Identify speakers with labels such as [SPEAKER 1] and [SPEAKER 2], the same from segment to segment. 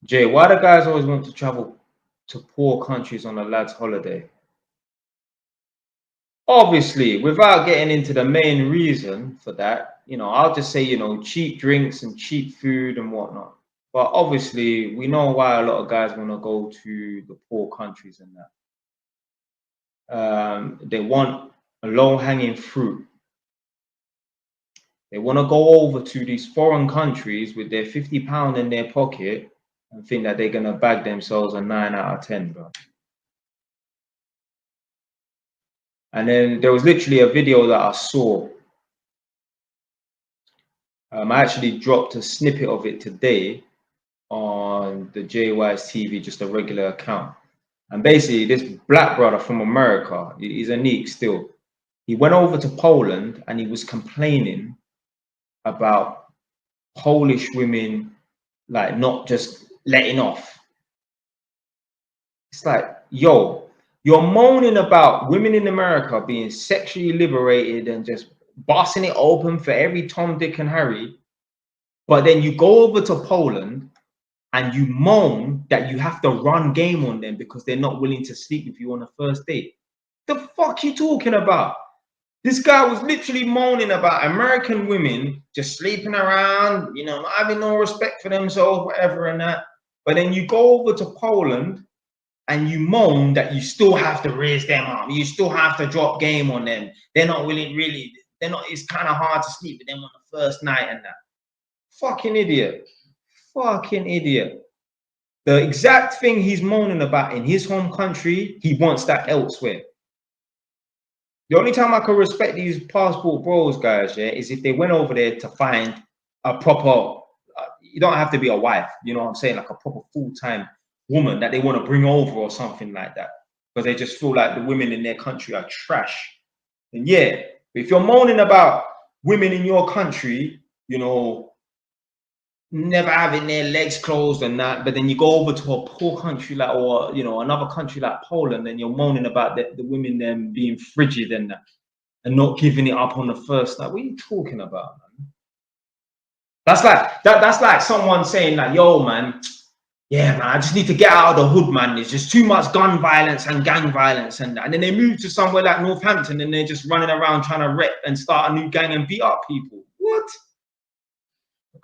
[SPEAKER 1] Jay, why do guys always want to travel to poor countries on a lad's holiday? Obviously, without getting into the main reason for that, I'll just say, cheap drinks and cheap food and whatnot. But obviously, we know why a lot of guys want to go to the poor countries and that. They want a low-hanging fruit. They want to go over to these foreign countries with their £50 in their pocket and think that they're going to bag themselves a 9 out of 10, bro. And then there was literally a video that I saw. I actually dropped a snippet of it today on the JY's TV, just a regular account. And basically, this black brother from America, he's a neek still. He went over to Poland and he was complaining about Polish women, like, not just letting off. It's like, yo, you're moaning about women in America being sexually liberated and just busting it open for every Tom, Dick, and Harry. But then you go over to Poland and you moan that you have to run game on them because they're not willing to sleep with you on the first date. The fuck you talking about? This guy was literally moaning about American women just sleeping around, not having no respect for themselves, whatever and that. But then you go over to Poland and you moan that you still have to raise them up. You still have to drop game on them. They're not willing, really. They're not. It's kind of hard to sleep with them on the first night and that. Fucking idiot. Fucking idiot. The exact thing he's moaning about in his home country, he wants that elsewhere. The only time I can respect these passport bros, guys, yeah, is if they went over there to find a proper, you don't have to be a wife, you know what I'm saying, like a proper full-time woman that they want to bring over or something like that, because they just feel like the women in their country are trash. And yeah, if you're moaning about women in your country, never having their legs closed and that, but then you go over to a poor country like, or another country like Poland, and you're moaning about the women them being frigid and that, and not giving it up on the first night. What are you talking about, man? That's like someone saying like, yo, man, yeah, man, I just need to get out of the hood, man. There's just too much gun violence and gang violence and that. And then they move to somewhere like Northampton and they're just running around trying to wreck and start a new gang and beat up people. What?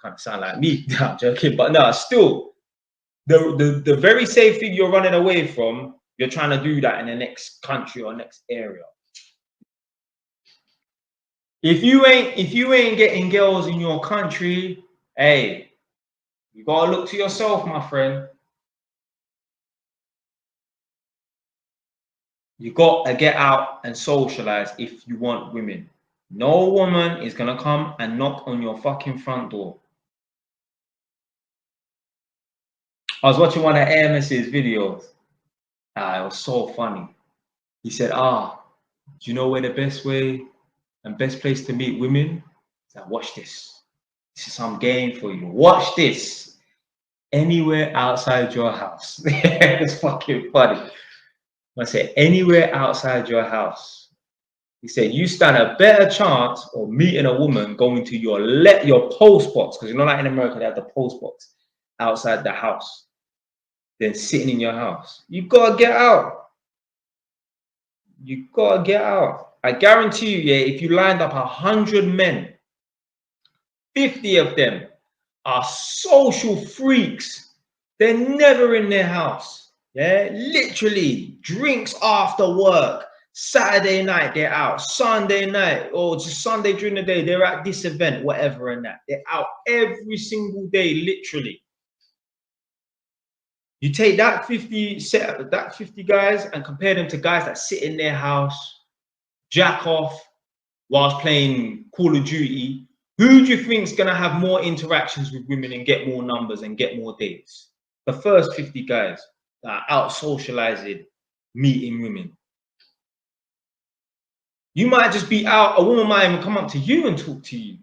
[SPEAKER 1] Kind of sound like me. I'm joking, but no, still, the very same thing you're running away from, you're trying to do that in the next country or next area. If you ain't getting girls in your country, hey, you gotta look to yourself, my friend. You gotta get out and socialize if you want women. No woman is gonna come and knock on your fucking front door. I was watching one of Hermes's videos. It was so funny. He said, do you know where the best way and best place to meet women? He said, watch this. This is some game for you. Watch this. Anywhere outside your house. It's fucking funny. I said, anywhere outside your house. He said, you stand a better chance of meeting a woman going to your post box, because like in America, they have the post box outside the house, than sitting in your house. You gotta get out. You gotta get out. I guarantee you, yeah, if you lined up 100 men, 50 of them are social freaks. They're never in their house. Yeah, literally drinks after work. Saturday night they're out. Sunday night or just Sunday during the day they're at this event, whatever and that. They're out every single day, literally. You take that 50 guys and compare them to guys that sit in their house, jack off whilst playing Call of Duty. Who do you think is going to have more interactions with women and get more numbers and get more dates? The first 50 guys that are out socializing, meeting women. You might just be out, a woman might even come up to you and talk to you.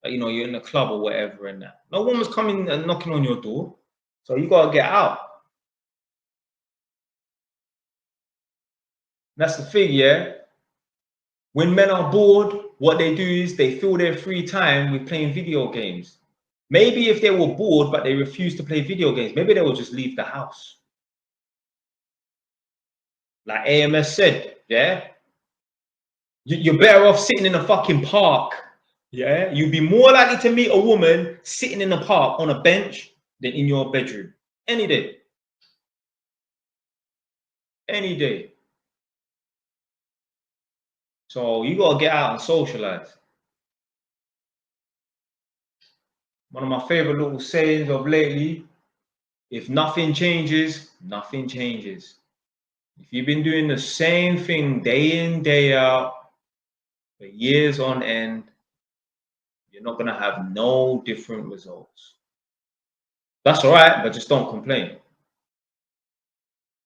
[SPEAKER 1] Like, you're in the club or whatever and that. No woman's coming and knocking on your door. So you got to get out. That's the thing, yeah? When men are bored, what they do is they fill their free time with playing video games. Maybe if they were bored but they refused to play video games, maybe they will just leave the house. Like AMS said, yeah? You're better off sitting in a fucking park. Yeah? You'd be more likely to meet a woman sitting in a park on a bench than in your bedroom. Any day. Any day. So you gotta get out and socialize. One of my favorite little sayings of lately, if nothing changes, nothing changes. If you've been doing the same thing day in, day out, for years on end, you're not gonna have no different results. That's all right, but just don't complain.